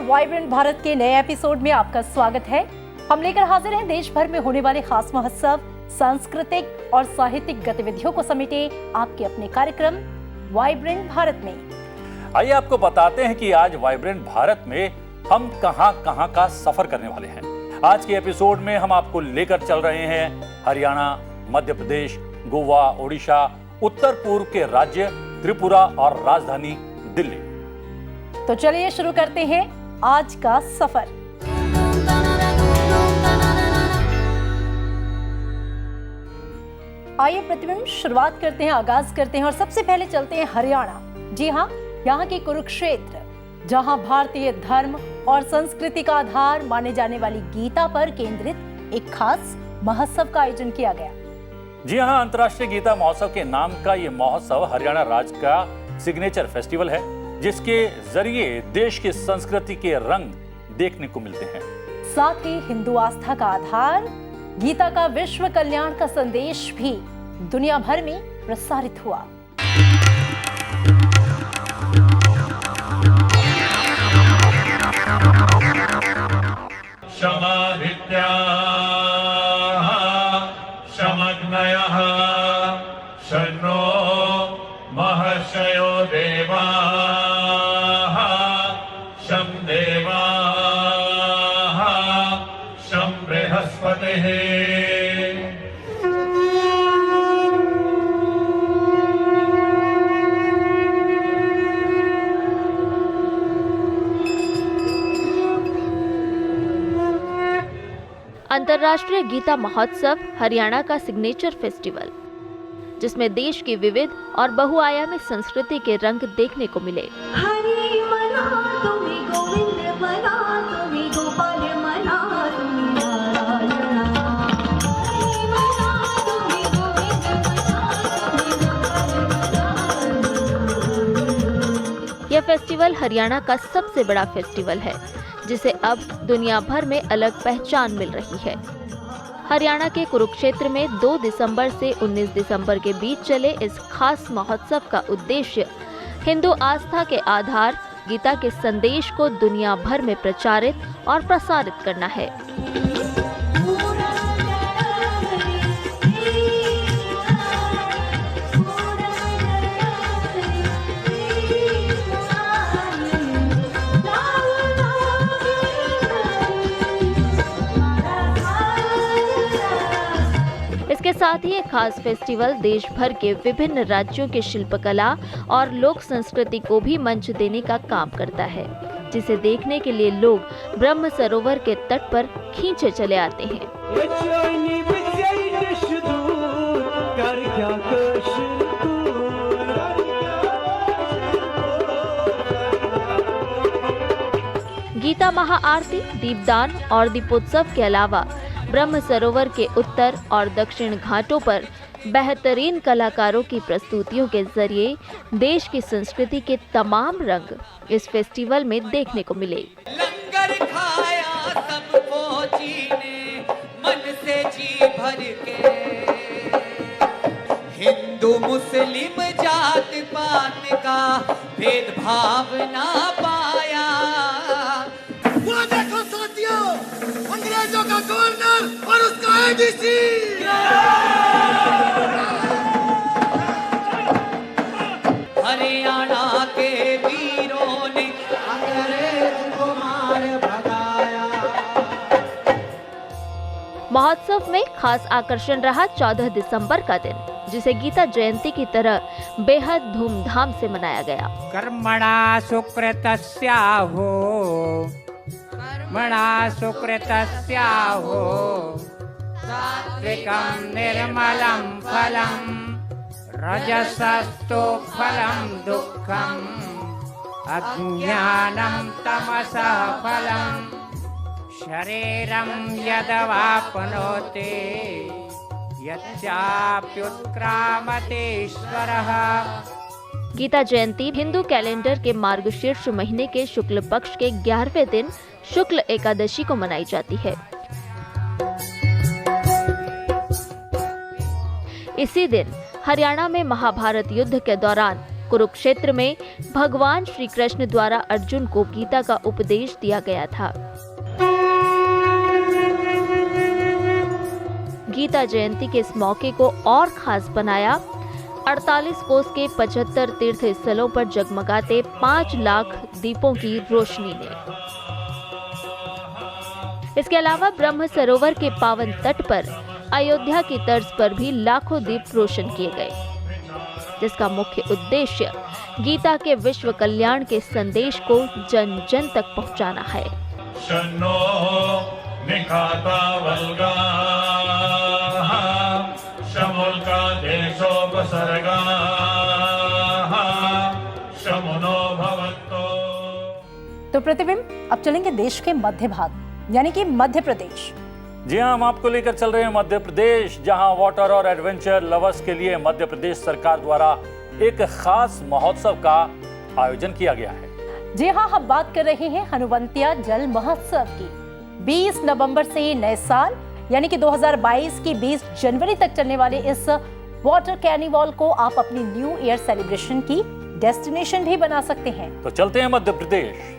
Vibrant Bharat के नए episode में आपका स्वागत है। हम लेकर हाजिर हैं देश भर में होने वाले खास महोत्सव, सांस्कृतिक और साहित्यिक गतिविधियों को समेटे आपके अपने कार्यक्रम वाइब्रेंट भारत में। आइए आपको बताते हैं कि आज वाइब्रेंट भारत में हम कहां का सफर करने वाले हैं। आज के एपिसोड में हम आपको लेकर चल रहे हैं हरियाणा, मध्य प्रदेश, गोवा, ओडिशा, उत्तर पूर्व के राज्य त्रिपुरा और राजधानी दिल्ली। तो चलिए शुरू करते हैं आज का सफर। आइए प्रतिबिंब शुरुआत करते हैं, आगाज करते हैं और सबसे पहले चलते हैं हरियाणा। जी हाँ, यहाँ के कुरुक्षेत्र, जहाँ भारतीय धर्म और संस्कृति का आधार माने जाने वाली गीता पर केंद्रित एक खास महोत्सव का आयोजन किया गया। जी हाँ, अंतर्राष्ट्रीय गीता महोत्सव के नाम का ये महोत्सव हरियाणा राज्य का सिग्नेचर फेस्टिवल है, जिसके जरिए देश की संस्कृति के रंग देखने को मिलते हैं। साथ ही हिंदू आस्था का आधार गीता का विश्व कल्याण का संदेश भी दुनिया भर में प्रसारित हुआ। शमग्नयः शन्नो महर्षयो देवाः शं देवाः शं बृहस्पतिः। अंतर्राष्ट्रीय गीता महोत्सव हरियाणा का सिग्नेचर फेस्टिवल, जिसमें देश की विविध और बहुआयामी संस्कृति के रंग देखने को मिले। यह फेस्टिवल हरियाणा का सबसे बड़ा फेस्टिवल है, जिसे अब दुनिया भर में अलग पहचान मिल रही है। हरियाणा के कुरुक्षेत्र में 2 दिसंबर से 19 दिसंबर के बीच चले इस खास महोत्सव का उद्देश्य हिंदू आस्था के आधार गीता के संदेश को दुनिया भर में प्रचारित और प्रसारित करना है। इसके साथ ही एक खास फेस्टिवल देश भर के विभिन्न राज्यों के शिल्पकला और लोक संस्कृति को भी मंच देने का काम करता है, जिसे देखने के लिए लोग ब्रह्म सरोवर के तट पर खींचे चले आते हैं। गीता महाआरती, दीपदान और दीपोत्सव के अलावा ब्रह्म सरोवर के उत्तर और दक्षिण घाटों पर बेहतरीन कलाकारों की प्रस्तुतियों के जरिए देश की संस्कृति के तमाम रंग इस फेस्टिवल में देखने को मिले। लंगर खाया सबको जीने मन से जी भर के, हिंदू मुस्लिम जात पात का भेदभाव ना पाया। वो देखो साथियों, अंग्रेजों का गवर्नर और उसका एडीसी। हरियाणा के वीरों ने अंग्रेज को मार भगाया। महोत्सव में खास आकर्षण रहा 14 दिसंबर का दिन, जिसे गीता जयंती की तरह बेहद धूमधाम से मनाया गया। कर्मणा सुकृतस्याहो मणा सुकृतस्याहो सात्विकं निर्मलं फलं रजसस्तु फलं दुःखम् अज्ञानं तमसः फलं शरीरं यदवाप्नोति यच्चाप्युत्क्रामतीश्वरः। गीता जयंती हिंदू कैलेंडर के मार्गशीर्ष महीने के शुक्ल पक्ष के 11वें दिन शुक्ल एकादशी को मनाई जाती है। इसी दिन हरियाणा में महाभारत युद्ध के दौरान कुरुक्षेत्र में भगवान श्री कृष्ण द्वारा अर्जुन को गीता का उपदेश दिया गया था। गीता जयंती के इस मौके को और खास बनाया 48 कोस के 75 तीर्थ स्थलों पर जगमगाते 5 लाख दीपों की रोशनी ने। इसके अलावा ब्रह्म सरोवर के पावन तट पर अयोध्या की तर्ज पर भी लाखों दीप रोशन किए गए, जिसका मुख्य उद्देश्य गीता के विश्व कल्याण के संदेश को जन जन तक पहुंचाना है। शन्नो निखाता वल्गा शमुल्का देशोपसर्गा शमुनो भवतो। तो प्रतिबिंब अब चलेंगे देश के मध्य भाग यानी कि मध्य प्रदेश। जी हाँ, हम आपको लेकर चल रहे हैं मध्य प्रदेश, जहां वाटर और एडवेंचर लवर्स के लिए मध्य प्रदेश सरकार द्वारा एक खास महोत्सव का आयोजन किया गया है। जी हाँ, हम बात कर रहे हैं हनुवंतिया जल महोत्सव की। 20 नवंबर से नए साल यानी कि 2022 की 20 जनवरी तक चलने वाले इस वाटर कैनिवल को आप अपनी न्यू ईयर सेलिब्रेशन की डेस्टिनेशन भी बना सकते हैं। तो चलते हैं मध्य प्रदेश।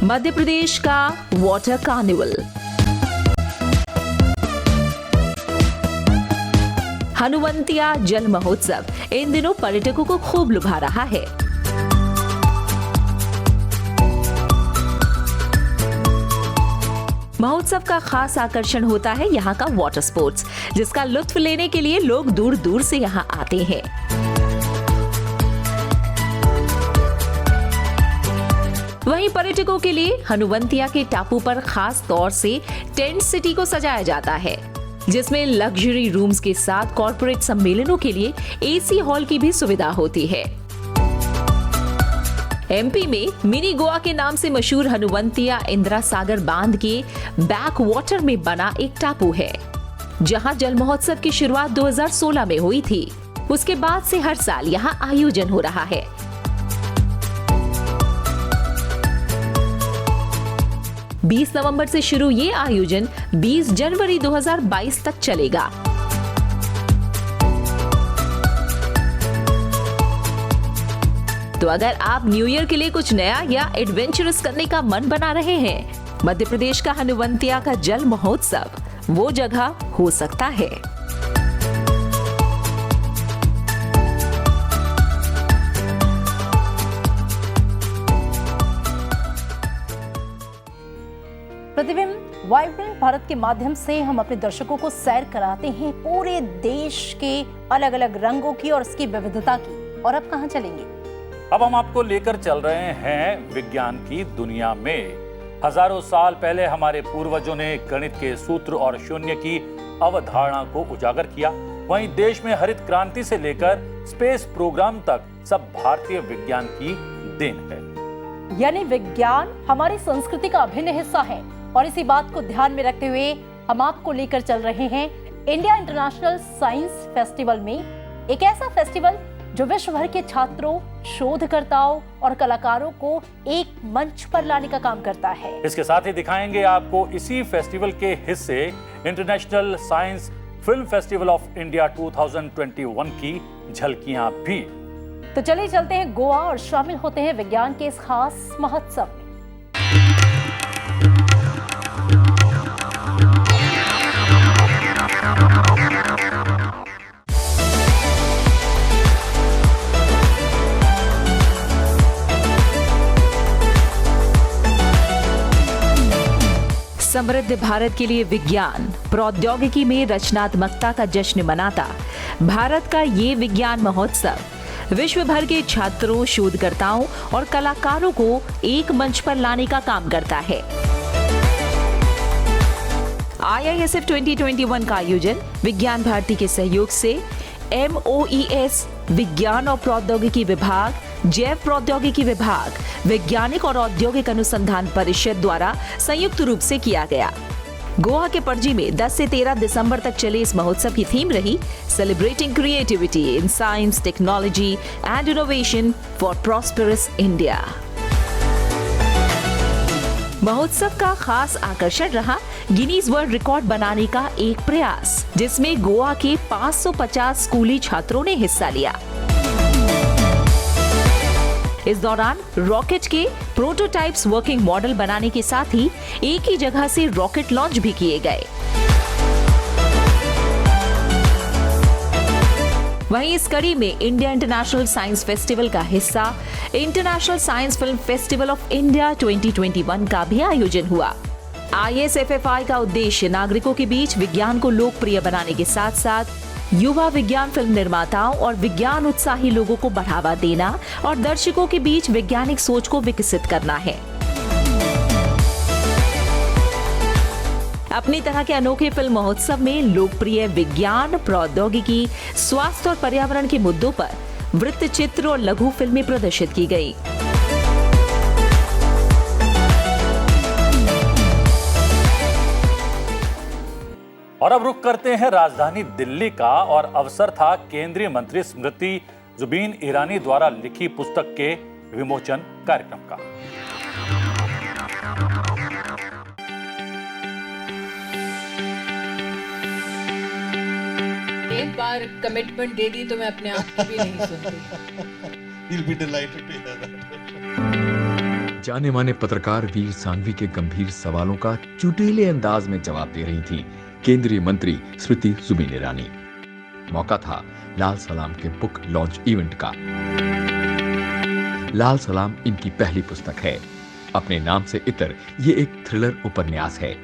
मध्य प्रदेश का वाटर कार्निवल। हनुवंतिया जल महोत्सव इन दिनों पर्यटकों को खूब लुभा रहा है। महोत्सव का खास आकर्षण होता है यहाँ का वाटर स्पोर्ट्स, जिसका लुत्फ लेने के लिए लोग दूर दूर से यहाँ आते हैं। वहीं पर्यटकों के लिए हनुवंतिया के टापू पर खास तौर से टेंट सिटी को सजाया जाता है, जिसमें लग्जरी रूम्स के साथ कॉर्पोरेट सम्मेलनों के लिए एसी हॉल की भी सुविधा होती है। एमपी में मिनी गोवा के नाम से मशहूर हनुवंतिया इंदिरा सागर बांध के बैक वाटर में बना एक टापू है, जहां जल महोत्सव की शुरुआत 2016 में हुई थी। उसके बाद से हर साल यहां आयोजन हो रहा है। 20 नवंबर से शुरू ये आयोजन 20 जनवरी 2022 तक चलेगा। तो अगर आप न्यू ईयर के लिए कुछ नया या एडवेंचरस करने का मन बना रहे हैं, मध्य प्रदेश का हनुवंतिया का जल महोत्सव वो जगह हो सकता है। प्रतिबिंब वाइब्रेंट भारत के माध्यम से हम अपने दर्शकों को सैर कराते हैं पूरे देश के अलग अलग रंगों की और उसकी विविधता की। और अब कहां चलेंगे? अब हम आपको लेकर चल रहे हैं विज्ञान की दुनिया में। हजारों साल पहले हमारे पूर्वजों ने गणित के सूत्र और शून्य की अवधारणा को उजागर किया। वहीं देश में हरित क्रांति से लेकर स्पेस प्रोग्राम तक सब भारतीय विज्ञान की देन है। यानी विज्ञान हमारी संस्कृति का अभिन्न हिस्सा है। और इसी बात को ध्यान में रखते हुए हम आपको लेकर चल रहे हैं इंडिया इंटरनेशनल साइंस फेस्टिवल में, एक ऐसा फेस्टिवल जो विश्व भर के छात्रों, शोधकर्ताओं और कलाकारों को एक मंच पर लाने का काम करता है। इसके साथ ही दिखाएंगे आपको इसी फेस्टिवल के हिस्से international science film festival of India 2021 की झलकियां भी। तो चलिए चलते हैं गोवा और शामिल होते हैं विज्ञान के इस खास महोत्सव में। समृद्ध भारत के लिए विज्ञान प्रौद्योगिकी में रचनात्मकता का जश्न मनाता भारत का ये विज्ञान महोत्सव विश्व भर के छात्रों, शोधकर्ताओं और कलाकारों को एक मंच पर लाने का काम करता है। IISF 2021 का आयोजन विज्ञान भारती के सहयोग से MOES विज्ञान और प्रौद्योगिकी विभाग, जैव प्रौद्योगिकी विभाग, वैज्ञानिक और औद्योगिक अनुसंधान परिषद द्वारा संयुक्त रूप से किया गया। गोवा के पणजी में 10 से 13 दिसंबर तक चले इस महोत्सव की थीम रही celebrating creativity in science, technology and innovation for prosperous India. महोत्सव का खास आकर्षण रहा गिनीज वर्ल्ड रिकॉर्ड बनाने का एक प्रयास, जिसमें गोवा के 550 स्कूली छात्रों ने हिस्सा लिया। इस दौरान रॉकेट के प्रोटोटाइप्स वर्किंग मॉडल बनाने के साथ ही एक ही जगह से रॉकेट लॉन्च भी किए गए। वहीं इस कड़ी में इंडिया इंटरनेशनल साइंस फेस्टिवल का हिस्सा international science film festival of India 2021 का भी आयोजन हुआ। ISFFI का उद्देश्य नागरिकों के बीच विज्ञान को लोकप्रिय बनाने के साथ साथ युवा विज्ञान फिल्म निर्माताओं और विज्ञान उत्साही लोगों को बढ़ावा देना और दर्शकों के बीच वैज्ञानिक सोच को विकसित करना है। अपनी तरह के अनोखे फिल्म महोत्सव में लोकप्रिय विज्ञान, प्रौद्योगिकी, स्वास्थ्य और पर्यावरण के मुद्दों पर वृत्त चित्र और लघु फिल्में प्रदर्शित की गई। और अब रुख करते हैं राजधानी दिल्ली का, और अवसर था केंद्रीय मंत्री स्मृति जुबिन ईरानी द्वारा लिखी पुस्तक के विमोचन कार्यक्रम का। एक बार कमिटमेंट दे दी तो मैं अपने आप की भी नहीं सुनती। He'll be delighted to hear that. जाने माने पत्रकार वीर सांघवी के गंभीर सवालों का चुटीले अंदाज में जवाब दे रही थी केंद्रीय मंत्री स्मृति जुबिन ईरानी। मौका था लाल सलाम के बुक लॉन्च इवेंट का। लाल सलाम इनकी पहली पुस्तक है। अपने नाम से इतर ये एक थ्रिलर उपन्यास है।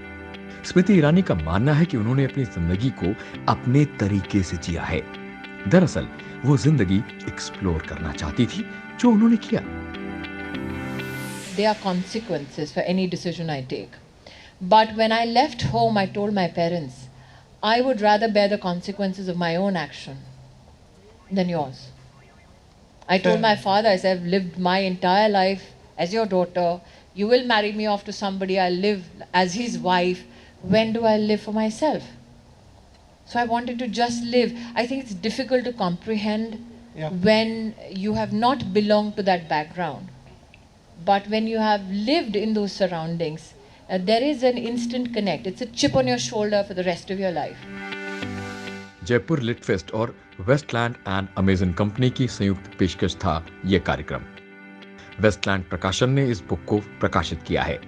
स्मृति ईरानी का मानना है कि उन्होंने अपनी जिंदगी को अपने तरीके से जिया है। दरअसल वो जिंदगी एक्सप्लोर करना चाहती थी, जो उन्होंने किया। There are consequences for any decision I take. But when I left home, I told my parents, I would rather bear the consequences of my own action than yours. I told my father, I said, I've lived my entire life as your daughter. You will marry me off to somebody. I'll live as his wife. When do I live for myself? So I wanted to just live. I think it's difficult to comprehend when you have not belonged to that background. But when you have lived in those surroundings, there is an instant connect. It's a chip on your shoulder for the rest of your life. Jaipur lit fest और Westland and Amazon company की संयुक्त पेशकश था यह कार्यक्रम। Westland प्रकाशन ने इस बुक को प्रकाशित किया है।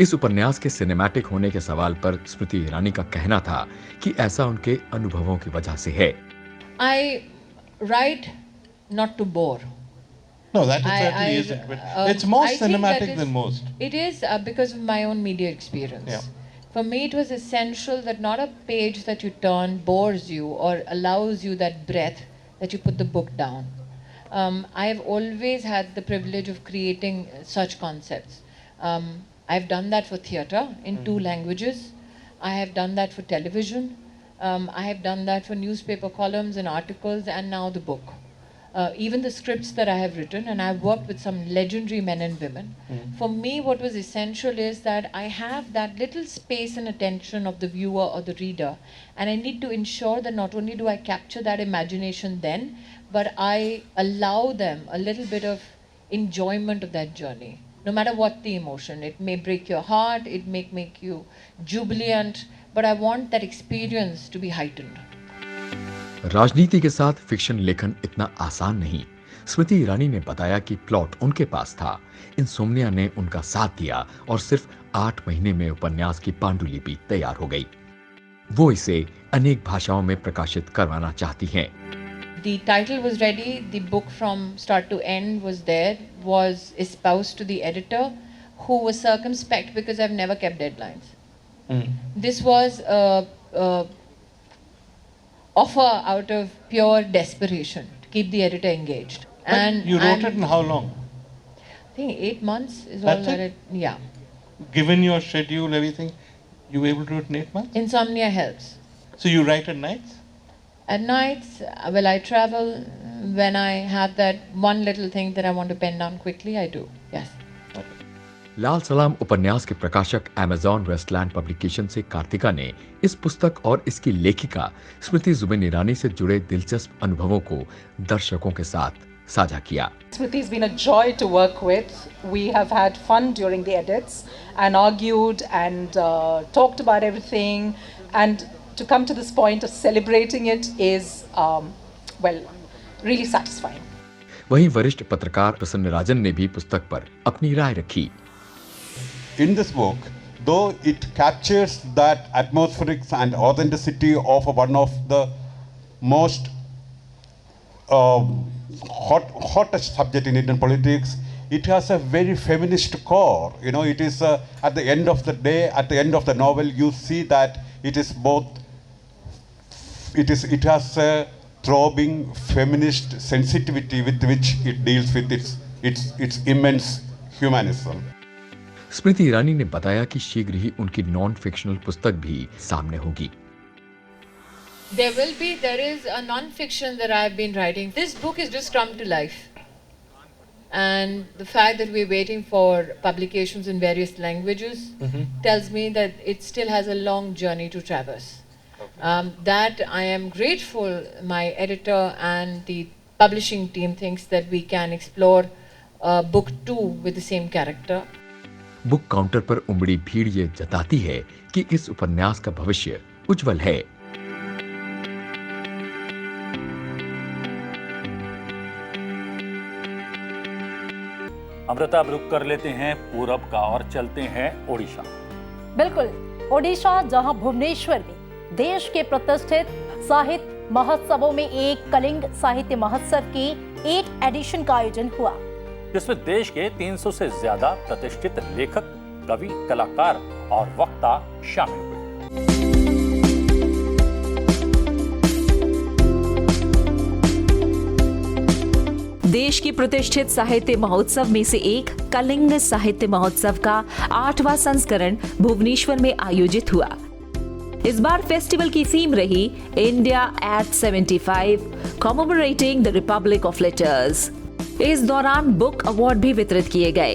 इस उपन्यास के सिनेमैटिक होने के सवाल पर स्मृति ईरानी का कहना था कि ऐसा उनके अनुभवों की वजह से है। I write not to bore. No, that certainly isn't. But it's more cinematic than most. It is because of my own media experience. Yeah. For me, it was essential that not a page that you turn bores you or allows you that breath that you put the book down. I have always had the privilege of creating such concepts. I've done that for theatre in 2 languages. I have done that for television. I have done that for newspaper columns and articles, and now the book. Even the scripts that I have written, and I've worked with some legendary men and women. For me, what was essential is that I have that little space and attention of the viewer or the reader, and I need to ensure that not only do I capture that imagination then, but I allow them a little bit of enjoyment of that journey. No matter what the emotion, it may break your heart, it may make you jubilant, but I want that experience to be heightened. राजनीति के साथ fiction लेखन इतना आसान नहीं। स्मृति ईरानी ने बताया कि प्लॉट उनके पास था। इंसोम्निया ने उनका साथ दिया और सिर्फ 8 महीने में उपन्यास की पांडुलिपि तैयार हो गई। वो इसे अनेक भाषाओं में प्रकाशित करवाना चाहती हैं। The title was ready, the book from start to end was there, was espoused to the editor, who was circumspect because I've never kept deadlines. This was a offer out of pure desperation to keep the editor engaged. And you wrote it in how long? I think 8 months is That's all that it? yeah. Given your schedule, everything, you were able to do it in 8 months? Insomnia helps. So you write at nights? At nights, well, I travel. When I have that one little thing that I want to pen down quickly, I do. Yes. लाल सलाम उपन्यास के प्रकाशक Amazon Westland publication से कार्तिका ने इस पुस्तक और इसकी लेखिका स्मृति जुबिन ईरानी से जुड़े दिलचस्प अनुभवों को दर्शकों के साथ साझा किया। Smriti's been a joy to work with. We have had fun during the edits and argued and talked about everything, and to come to this point of celebrating it is really satisfying. वहीं वरिष्ठ पत्रकार प्रसन्न राजन ने भी पुस्तक पर अपनी राय रखी। In this book, though it captures that atmospherics and authenticity of one of the most hottest subject in Indian politics, it has a very feminist core. You know, it is at the end of the day, at the end of the novel, you see that it is both. It has a throbbing feminist sensitivity with which it deals with its immense humanism. Smriti Irani ने बताया कि शीघ्र ही उनकी non fictional पुस्तक भी सामने होगी। There is a non-fiction that I've been writing. This book has just come to life. And the fact that we're waiting for publications in various languages tells me that it still has a long journey to traverse. That I am grateful my editor and the publishing team thinks that we can explore book 2 with the same character. Book counter पर उमड़ी भीड़ ये जताती है कि इस उपन्यास का भविष्य उज्जवल है। अमृता, अब रुक कर लेते हैं पूरब का और चलते हैं ओडिशा। बिल्कुल, ओडिशा जहां भुवनेश्वर में देश के प्रतिष्ठित साहित्य महोत्सवों में एक कलिंग साहित्य महोत्सव के 8 एडिशन का आयोजन हुआ, जिसमें देश के 300 से ज्यादा प्रतिष्ठित लेखक, कवि, कलाकार और वक्ता शामिल हुए। देश की प्रतिष्ठित साहित्य महोत्सव में से एक कलिंग साहित्य महोत्सव का 8वां संस्करण भुवनेश्वर में आयोजित हुआ। इस बार फेस्टिवल की थीम रही India at 75 commemorating the republic of letters. इस दौरान बुक अवार्ड भी वितरित किए गए।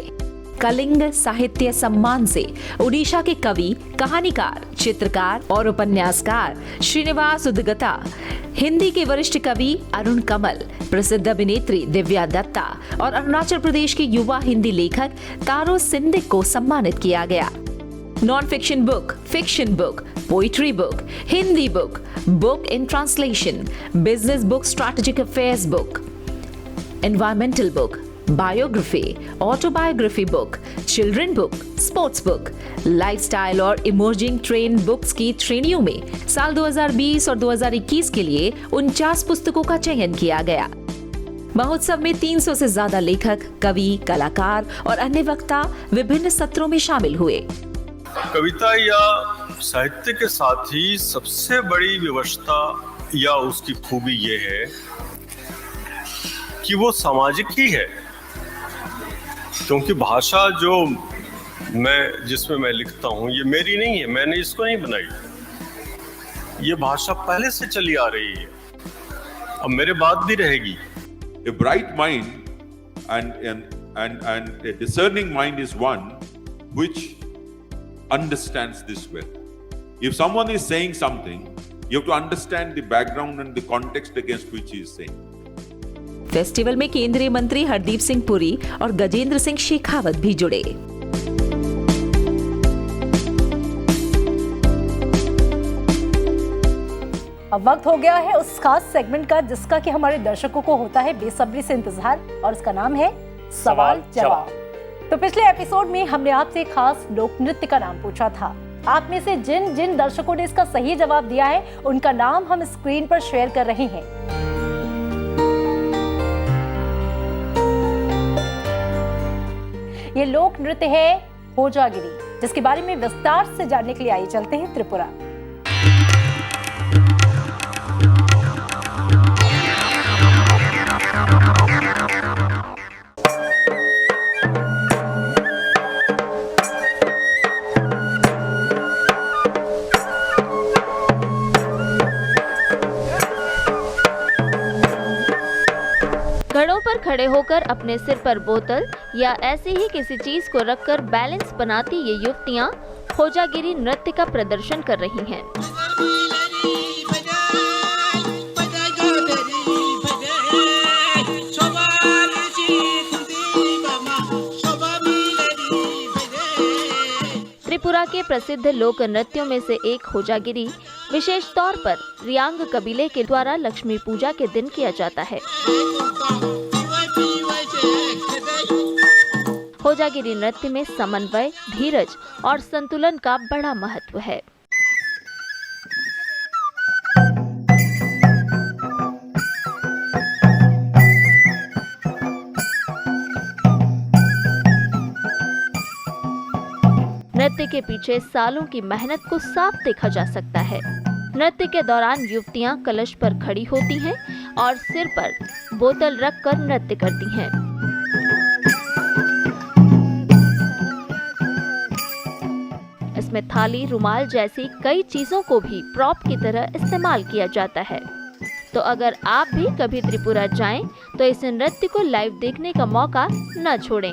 कलिंग साहित्य सम्मान से ओडिशा के कवि, कहानीकार, चित्रकार और उपन्यासकार श्रीनिवास उद्गता, हिंदी के वरिष्ठ कवि अरुण कमल, प्रसिद्ध अभिनेत्री दिव्या दत्ता और अरुणाचल प्रदेश के युवा हिंदी लेखक तारो सिंधिक को सम्मानित किया गया। Non fiction book, fiction book, poetry book, Hindi book, book in translation, business book, strategic affairs book, environmental book, biography, autobiography book, children book, sports book, lifestyle और इमर्जिंग ट्रेंड बुक्स की श्रेणियों में साल 2020 और 2021 के लिए 49 पुस्तकों का चयन किया गया। महोत्सव में 300 से ज्यादा लेखक, कवि, कलाकार और अन्य वक्ता विभिन्न सत्रों में शामिल हुए। कविता या साहित्य के साथ ही सबसे बड़ी व्यवस्था या उसकी खूबी ये है कि वो सामाजिक ही है, क्योंकि भाषा जिसमें मैं लिखता हूँ ये मेरी नहीं है, मैंने इसको नहीं बनाई। ये भाषा पहले से चली आ रही है, अब मेरे बाद भी रहेगी। A bright mind and a discerning mind is one which understands this well. If someone is saying something, you have to understand the background and the context against which he is saying. Festival में केंद्रीय मंत्री हरदीप सिंह पुरी और गजेंद्र सिंह शेखावत भी जुड़े। अब वक्त हो गया है उस खास सेगमेंट का जिसका कि हमारे दर्शकों को होता है बेसब्री से इंतजार, और उसका नाम है सवाल जवाब। तो पिछले एपिसोड में हमने आपसे खास लोक नृत्य का नाम पूछा था। आप में से जिन जिन दर्शकों ने इसका सही जवाब दिया है उनका नाम हम स्क्रीन पर शेयर कर रहे हैं। ये लोक नृत्य है होजागिरी, जिसके बारे में विस्तार से जानने के लिए आइए चलते हैं त्रिपुरा। घड़ों पर खड़े होकर अपने सिर पर बोतल या ऐसी ही किसी चीज को रखकर बैलेंस बनाती ये युवतियां खोजागिरी नृत्य का प्रदर्शन कर रही हैं। त्रिपुरा के प्रसिद्ध लोक नृत्यों में से एक खोजागिरी विशेष तौर पर रियांग कबीले के द्वारा लक्ष्मी पूजा के दिन किया जाता है। खोजागिरी नृत्य में समन्वय, धीरज और संतुलन का बड़ा महत्व है। नृत्य के पीछे सालों की मेहनत को साफ देखा जा सकता है। नृत्य के दौरान युवतियां कलश पर खड़ी होती हैं और सिर पर बोतल रखकर नृत्य करती हैं। इसमें थाली, रुमाल जैसी कई चीजों को भी प्रॉप की तरह इस्तेमाल किया जाता है। तो अगर आप भी कभी त्रिपुरा जाएं, तो इस नृत्य को लाइव देखने का मौका न छोड़ें।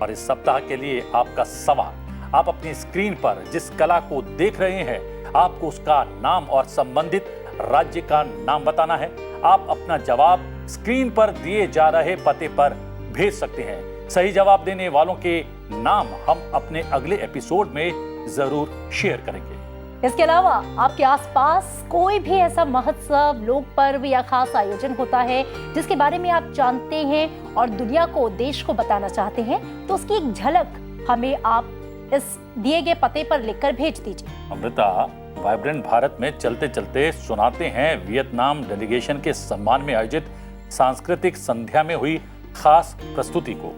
और इस सप्ताह के लिए आपका सवाल, आप अपनी स्क्रीन पर जिस कला को देख रहे हैं, आपको उसका नाम और संबंधित राज्य का नाम बताना है। आप अपना जवाब स्क्रीन पर दिए जा रहे पते पर भेज सकते हैं। सही जवाब देने वालों के नाम हम अपने अगले एपिसोड में जरूर शेयर करेंगे। इसके अलावा आपके आसपास कोई भी ऐसा महोत्सव, लोक पर्व या खास आयोजन होता है जिसके बारे में आप जानते हैं और दुनिया को, देश को बताना चाहते हैं, तो उसकी एक झलक हमें आप इस दिए गए पते पर लिखकर भेज दीजिए। अमृता, वाइब्रेंट भारत में चलते चलते सुनाते हैं वियतनाम डेलीगेशन के सम्मान में आयोजित सांस्कृतिक संध्या में हुई खास प्रस्तुति को।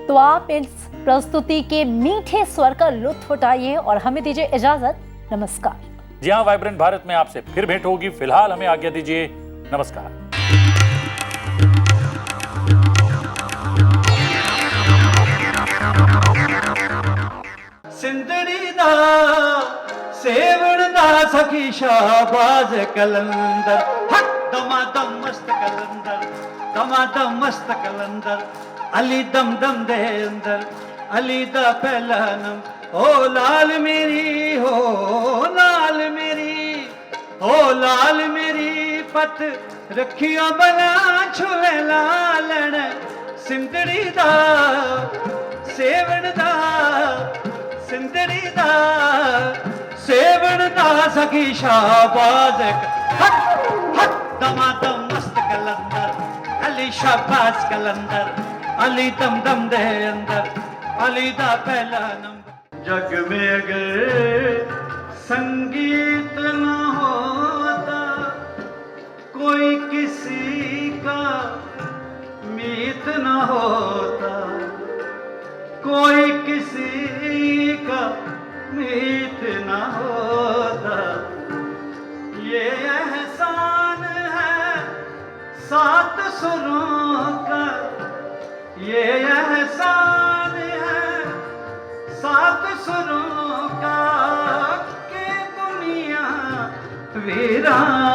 तो आप इस प्रस्तुति के मीठे स्वर का लुत्फ उठाइए और हमें दीजिए इजाजत। नमस्कार। जी हाँ, वाइब्रेंट भारत में आपसे फिर भेंट होगी। फिलहाल हमें आज्ञा दीजिए। नमस्कार। सिंदड़ी दा सेवण दा सखी शाहबाज कलंदर, हक दमादम मस्त कलंदर, दमादम मस्त कलंदर, अली दम दम दे अंदर, अली दा पहला नम, ओ लाल मेरी, हो लाल मेरी, हो लाल मेरी, पत रखियो बना छुले लालन, सिंदड़ी दा सेवण दा, सिंदड़ी दा सेवण दा सखी शाहबाज, हक हक दमादम मस्त कलंदर, अली शाहबाज कलंदर, अली दम दम दे अंदर, अली दा पहला नंबर। जग में अगर संगीत न होता, कोई किसी का मीत न होता, कोई किसी का मीत न होता, ये एहसान है सात सुरों का, ये एहसान है सात सुरों का, के दुनिया वीरान